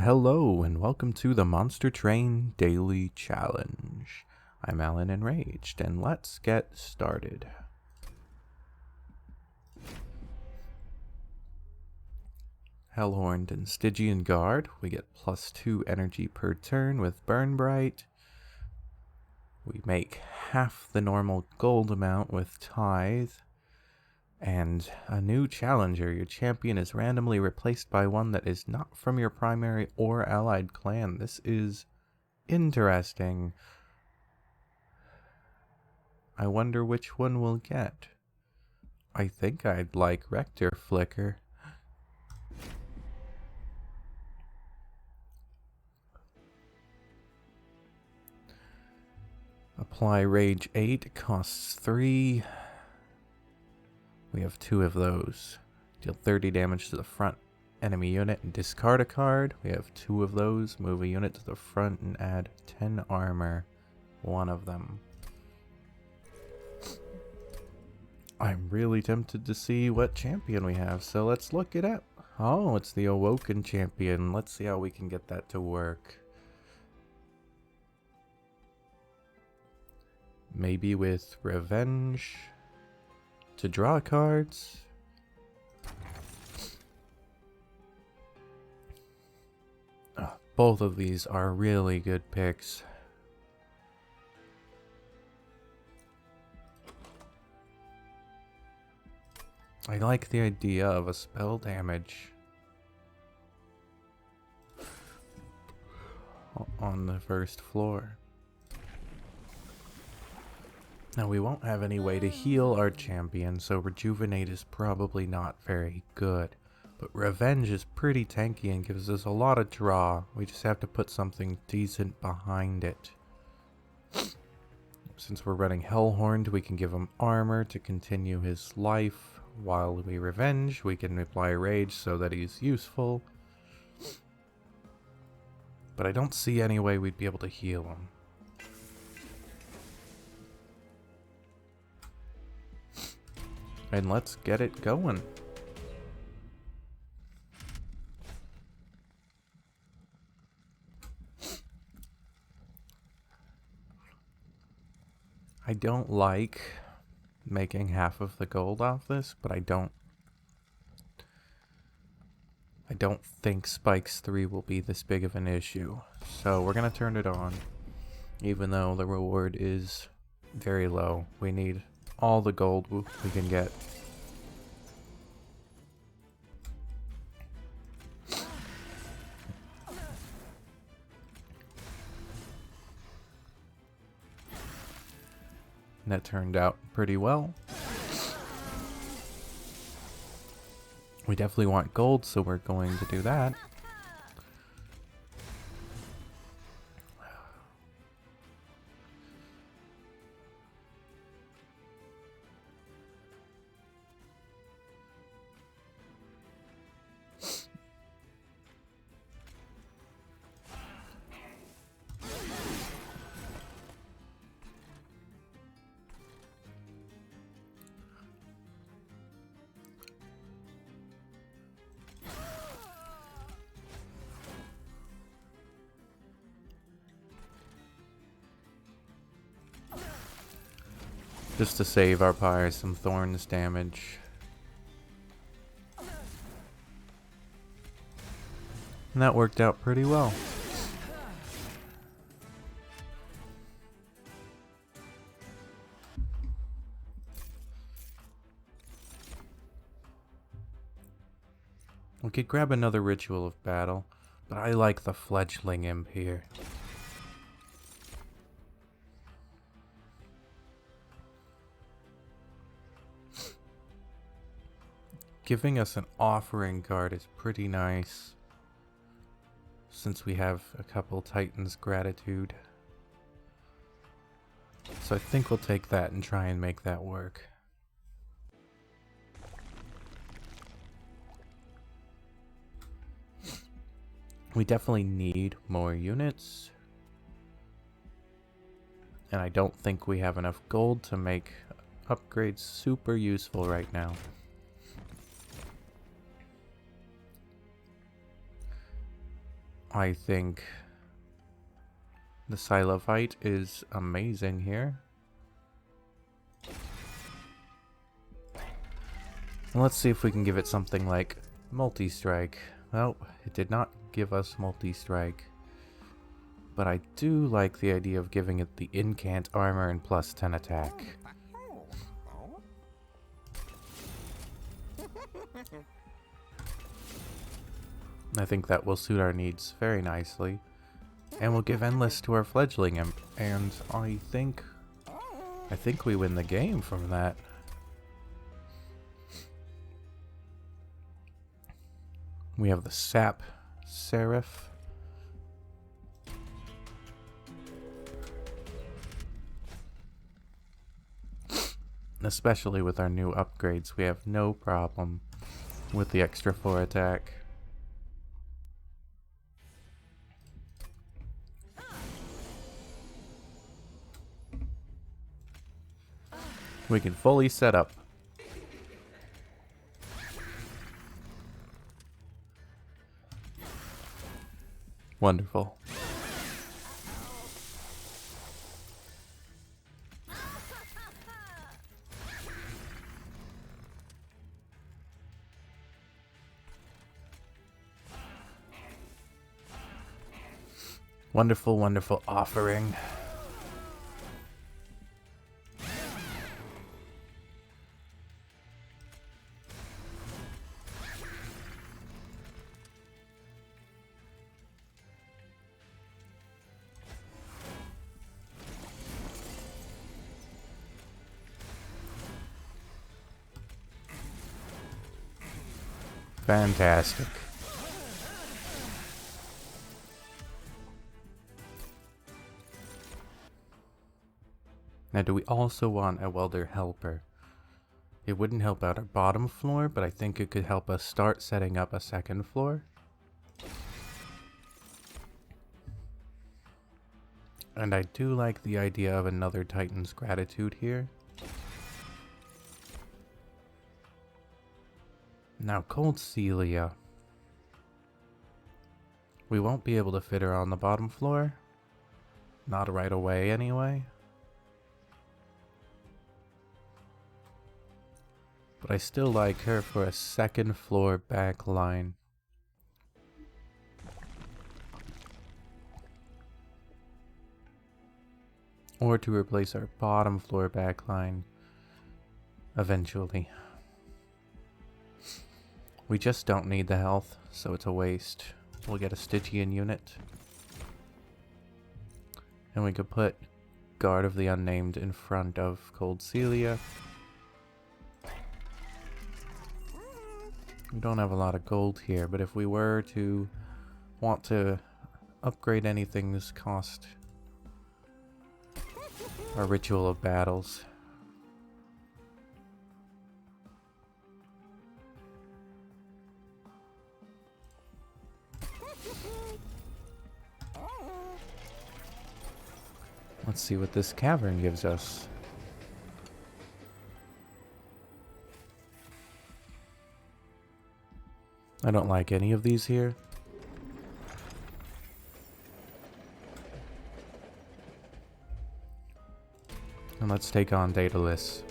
Hello and welcome to the Monster Train Daily Challenge. I'm Alan Enraged and let's get started. Hellhorned and Stygian Guard. We get +2 energy per turn with Burn Bright. We make half the normal gold amount with Tithe. And a new challenger. Your champion is randomly replaced by one that is not from your primary or allied clan. This is interesting. I wonder which one we'll get. I think I'd like Rector Flicker. Apply Rage 8, costs 3. We have 2 of those. Deal 30 damage to the front enemy unit and discard a card. We have 2 of those. Move a unit to the front and add 10 armor. 1 of them. I'm really tempted to see what champion we have, so let's look it up. Oh, it's the Awoken champion. Let's see how we can get that to work. Maybe with Revenge to draw cards. Both of these are really good picks. I like the idea of a spell damage on the first floor. Now we won't have any way to heal our champion, so Rejuvenate is probably not very good. But Revenge is pretty tanky and gives us a lot of draw. We just have to put something decent behind it. Since we're running Hellhorned, we can give him armor to continue his life. While we Revenge, we can apply Rage so that he's useful. But I don't see any way we'd be able to heal him. And let's get it going. I don't like making half of the gold off this, but I don't think Spikes 3 will be this big of an issue. So we're gonna turn it on, even though the reward is very low. We need all the gold we can get. And that turned out pretty well. We definitely want gold, so we're going to do that. Just to save our pyre some thorns damage. And that worked out pretty well. We could grab another Ritual of Battle, but I like the Fledgling Imp here. Giving us an offering card is pretty nice, since we have a couple Titan's Gratitude. So I think we'll take that and try and make that work. We definitely need more units. And I don't think we have enough gold to make upgrades super useful right now. I think the Xylophyte is amazing here. Let's see if we can give it something like multi-strike. Well, it did not give us multi-strike. But I do like the idea of giving it the incant armor and plus 10 attack. I think that will suit our needs very nicely. And we'll give Endless to our fledgling imp. And I think we win the game from that. We have the Sap Seraph. Especially with our new upgrades, we have no problem with the extra 4 attack. We can fully set up. Wonderful. Wonderful, wonderful offering. Fantastic. Now, do we also want a welder helper? It wouldn't help out our bottom floor, but I think it could help us start setting up a second floor. And I do like the idea of another Titan's Gratitude here. Now, Cold Celia. We won't be able to fit her on the bottom floor. Not right away, anyway. But I still like her for a second floor back line. Or to replace our bottom floor back line eventually. We just don't need the health, so it's a waste. We'll get a Stygian unit. And we could put Guard of the Unnamed in front of Cold Celia. We don't have a lot of gold here, but if we were to want to upgrade anything's cost our Ritual of Battles. Let's see what this cavern gives us. I don't like any of these here. And let's take on Daedalus.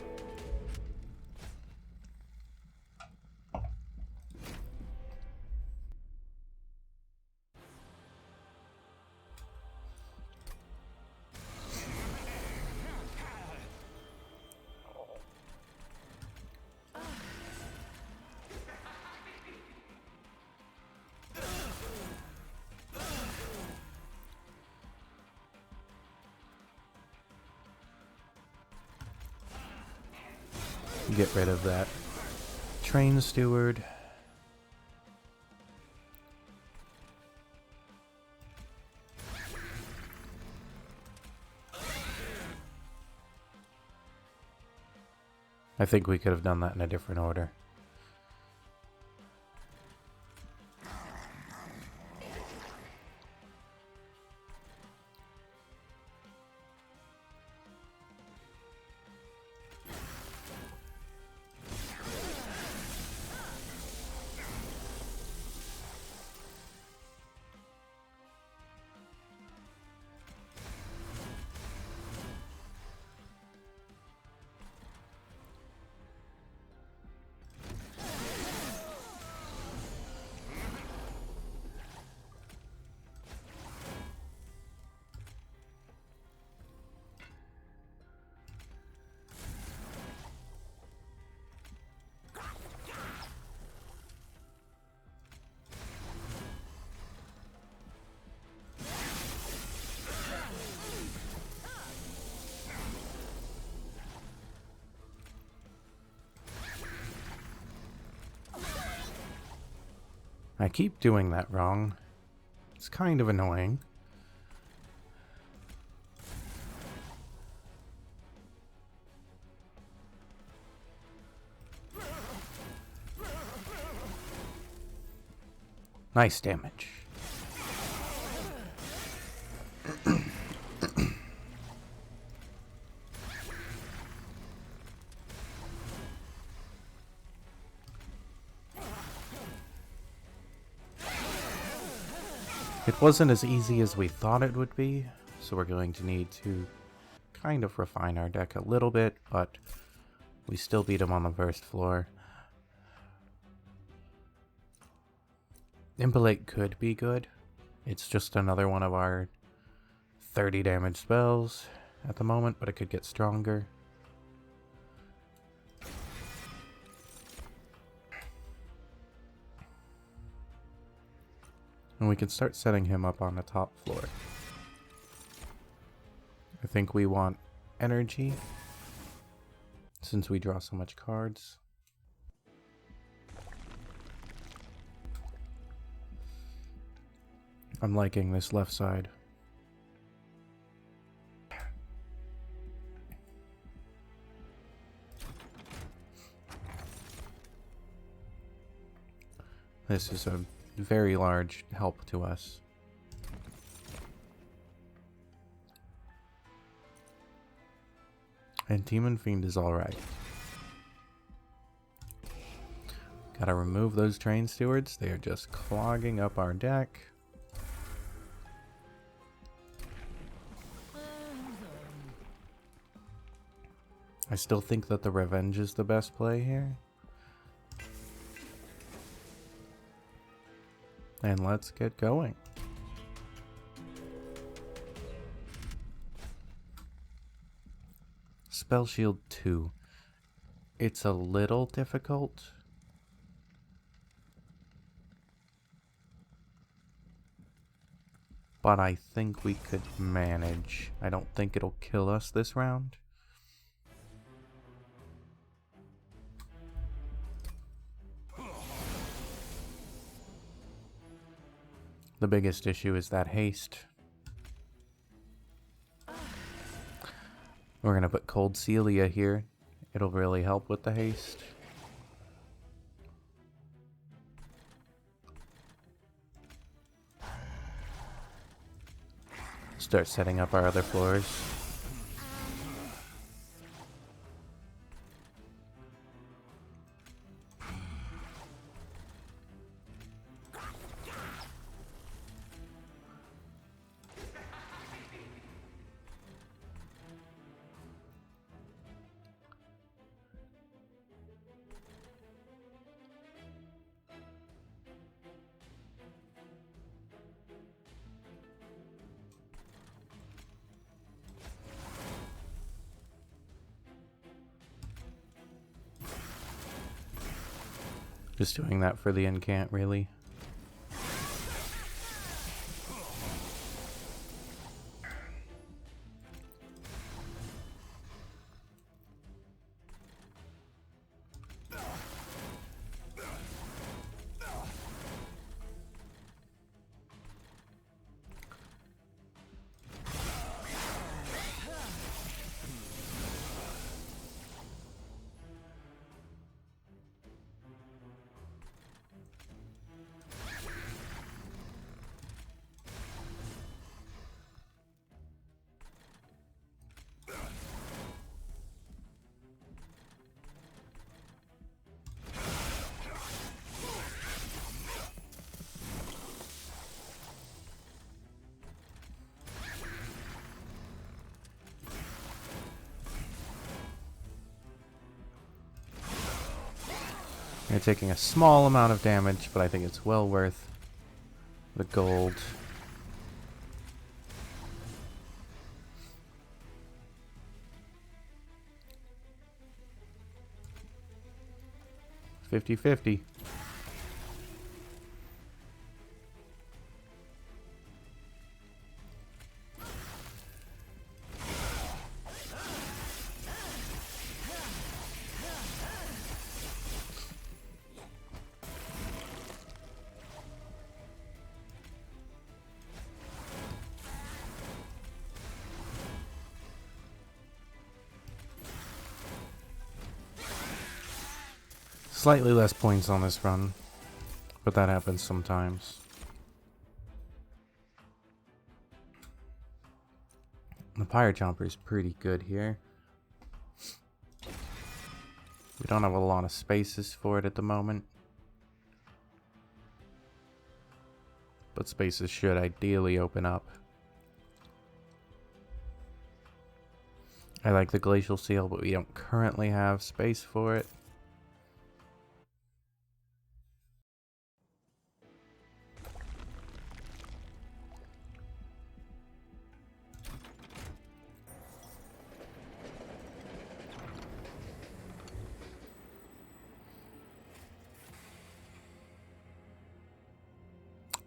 Get rid of that train steward. I think we could have done that in a different order. I keep doing that wrong. It's kind of annoying. Nice damage. It wasn't as easy as we thought it would be, so we're going to need to kind of refine our deck a little bit, but we still beat him on the first floor. Impelate could be good. It's just another one of our 30 damage spells at the moment, but it could get stronger. And we can start setting him up on the top floor. I think we want energy, since we draw so much cards. I'm liking this left side. This is a very large help to us. And Demon Fiend is alright. Gotta remove those Train Stewards. They are just clogging up our deck. I still think that the Revenge is the best play here. And let's get going. Spell Shield 2. It's a little difficult. But I think we could manage. I don't think it'll kill us this round. The biggest issue is that haste. We're gonna put Cold Celia here. It'll really help with the haste. Start setting up our other floors. Just doing that for the incant, really. You're taking a small amount of damage, but I think it's well worth the gold. $50-50. Slightly less points on this run, but that happens sometimes. The Pyre Chomper is pretty good here. We don't have a lot of spaces for it at the moment, but spaces should ideally open up. I like the Glacial Seal, but we don't currently have space for it.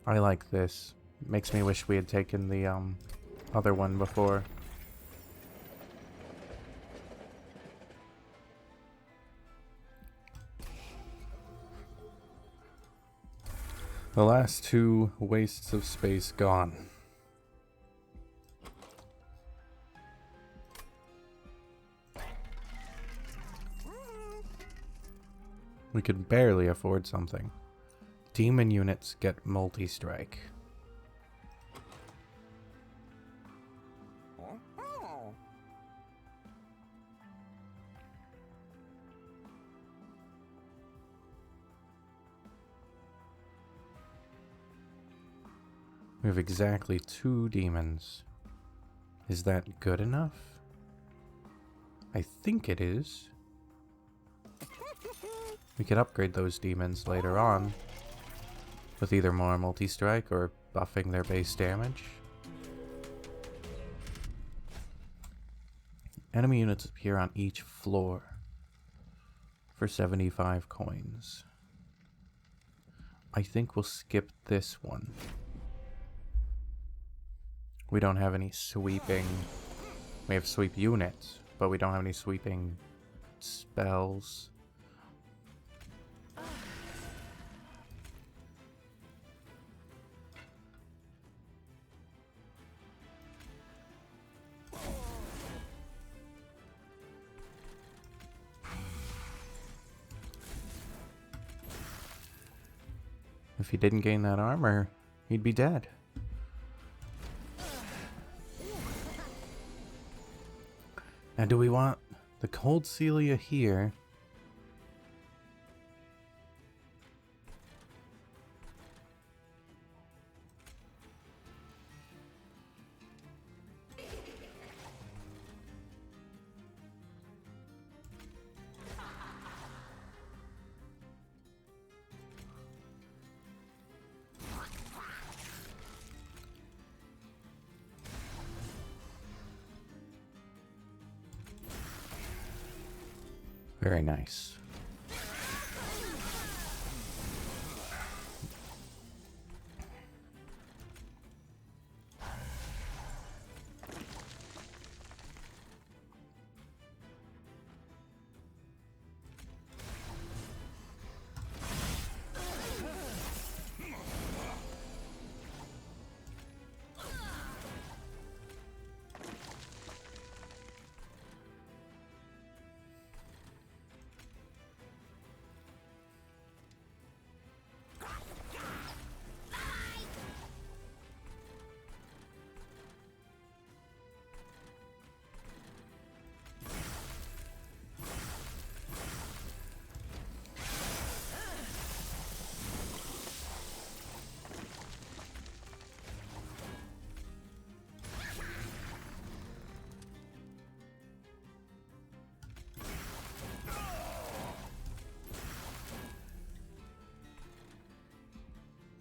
I like this. Makes me wish we had taken the other one before. The last two wastes of space gone. We could barely afford something. Demon units get multi-strike. We have exactly 2 demons. Is that good enough? I think it is. We could upgrade those demons later on with either more multi-strike or buffing their base damage. Enemy units appear on each floor for 75 coins. I think we'll skip this one. We don't have any sweeping... We have sweep units, but we don't have any sweeping spells. If he didn't gain that armor, he'd be dead. Now, do we want the Cold Celia here? Very nice.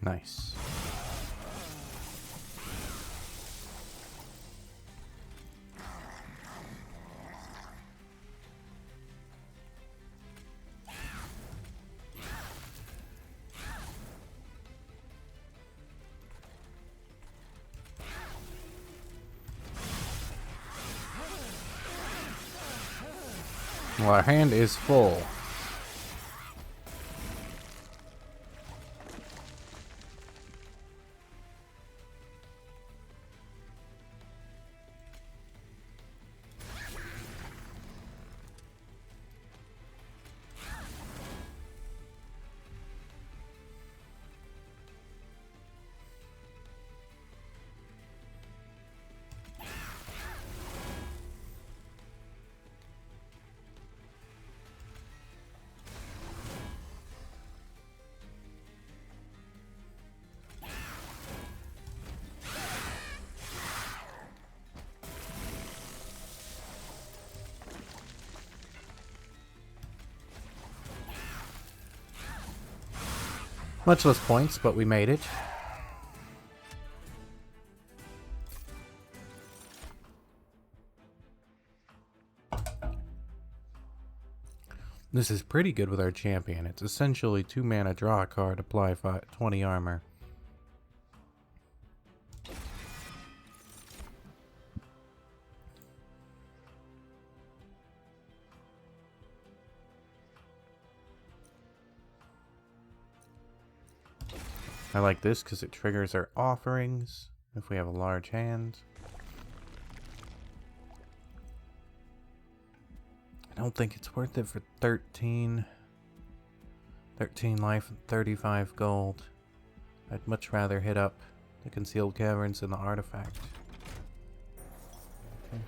Nice. Well, our hand is full. Much less points, but we made it. This is pretty good with our champion. It's essentially 2 mana, draw a card, apply 20 armor. I like this because it triggers our offerings if we have a large hand. I don't think it's worth it for 13 life and 35 gold. I'd much rather hit up the concealed caverns and the artifact. Okay.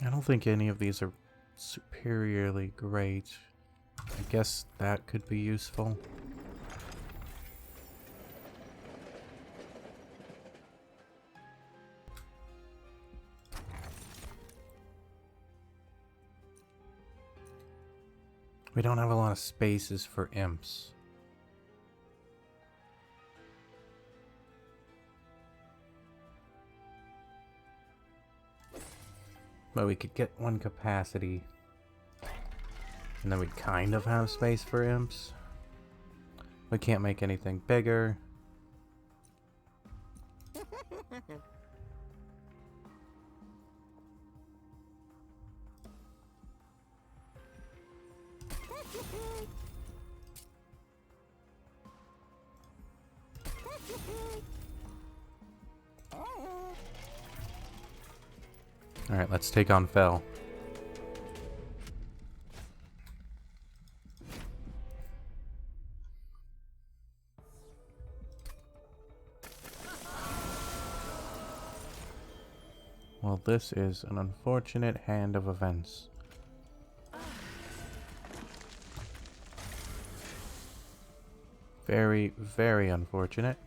I don't think any of these are superiorly great. I guess that could be useful. We don't have a lot of spaces for imps. But we could get one capacity. And then we'd kind of have space for imps. We can't make anything bigger. Alright, let's take on Fel. Well, this is an unfortunate hand of events. Very, very unfortunate.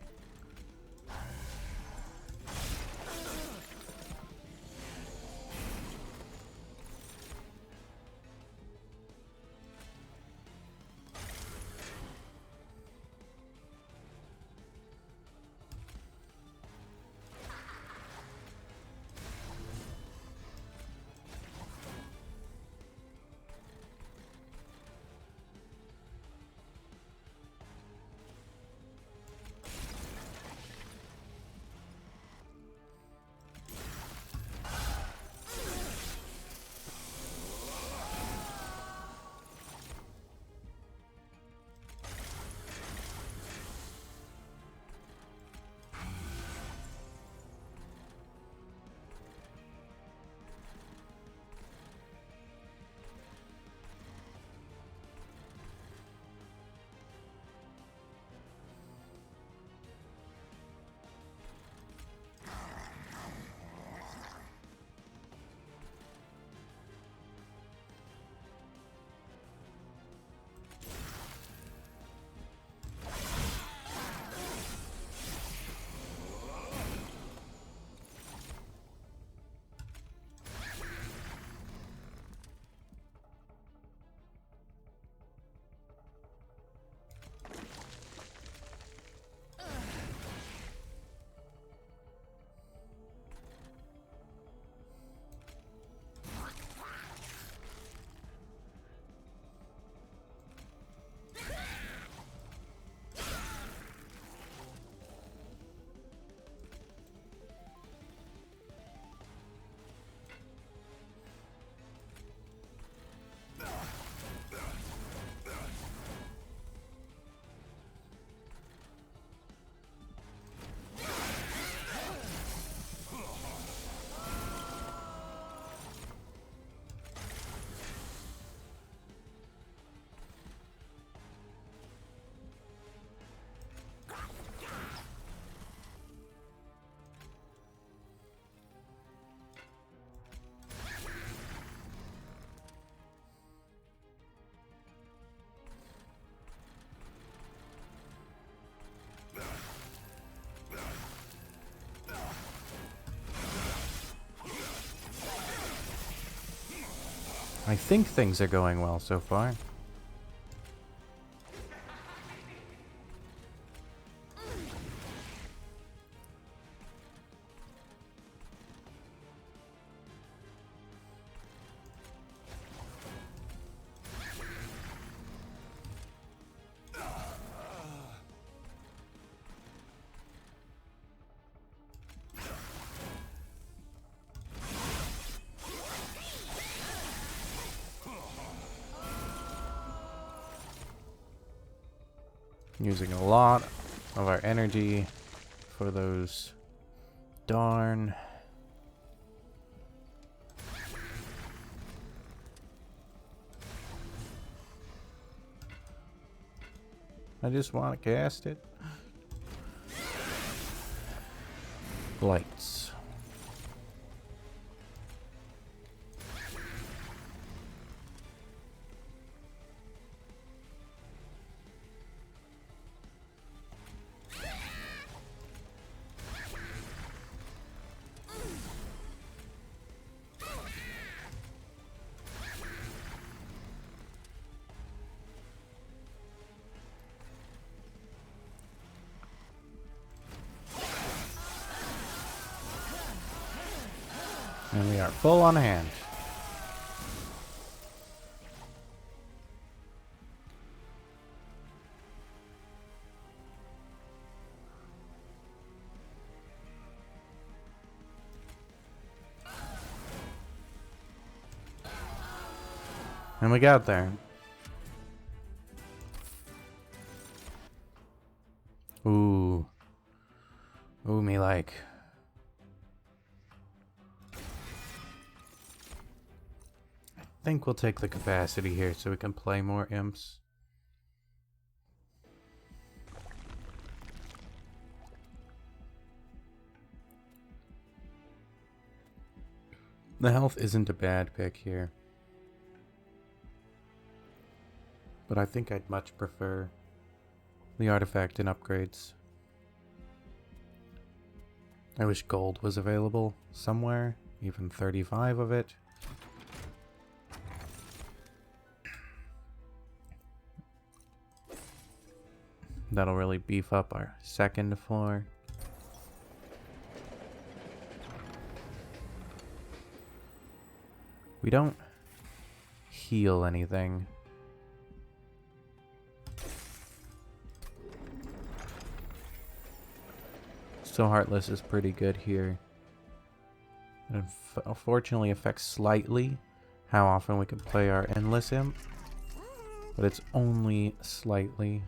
I think things are going well so far. Using a lot of our energy for those darn I just want to cast it. Lights. And we are full on hand. And we got there. Ooh. Ooh, me like. I think we'll take the capacity here so we can play more imps. The health isn't a bad pick here. But I think I'd much prefer the artifact and upgrades. I wish gold was available somewhere, even 35 of it. That'll really beef up our second floor. We don't heal anything. So Heartless is pretty good here. It unfortunately affects slightly how often we can play our Endless Imp, but it's only slightly.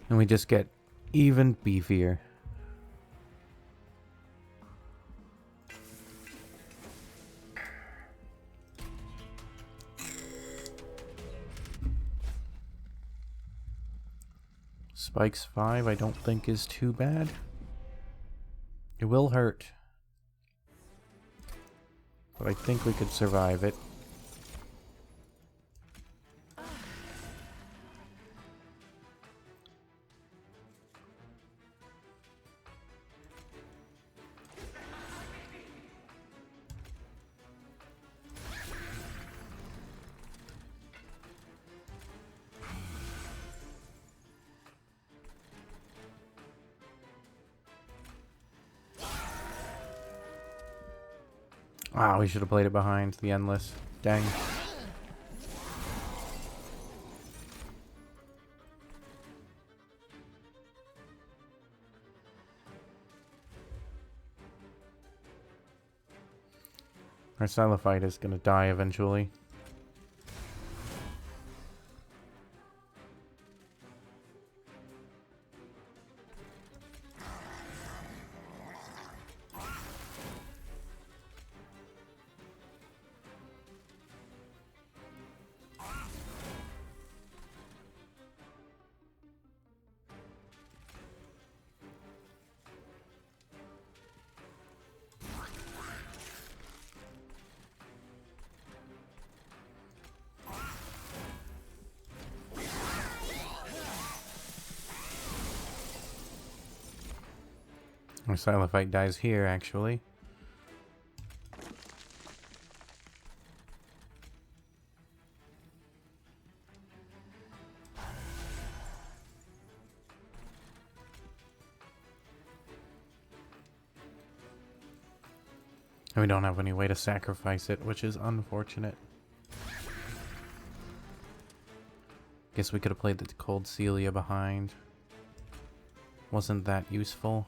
And we just get even beefier. Spikes 5 I don't think is too bad. It will hurt, but I think we could survive it. Wow, we should have played it behind the Endless. Dang. Our Silophyte is gonna die eventually. Our Silophyte dies here, actually. And we don't have any way to sacrifice it, which is unfortunate. Guess we could have played the Cold Celia behind. Wasn't that useful?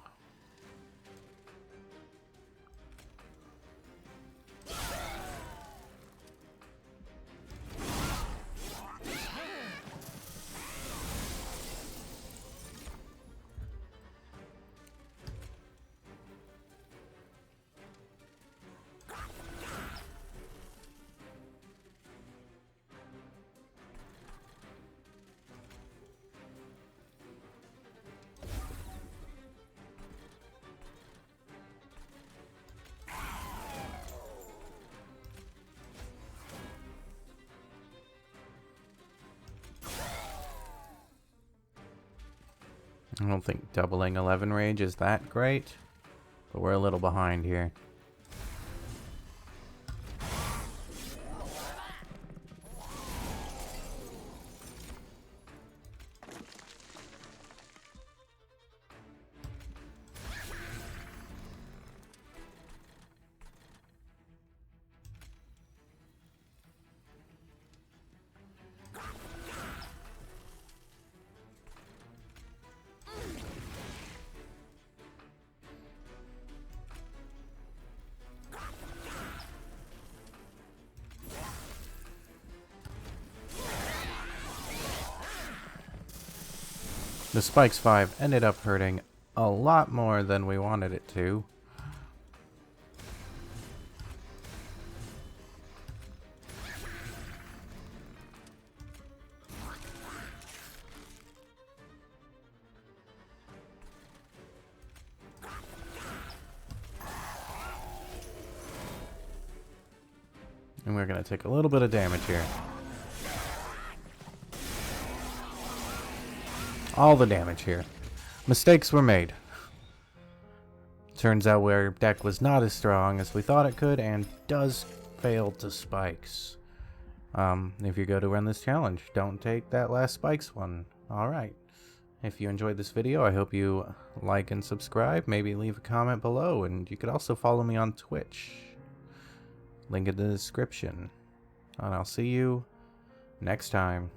I don't think doubling 11 rage is that great, but we're a little behind here. The Spikes 5 ended up hurting a lot more than we wanted it to. And we're going to take a little bit of damage here. All the damage here. Mistakes were made. Turns out our deck was not as strong as we thought it could and does fail to spikes. If you go to run this challenge, don't take that last spikes one. Alright. If you enjoyed this video, I hope you like and subscribe. Maybe leave a comment below, and you could also follow me on Twitch. Link in the description. And I'll see you next time.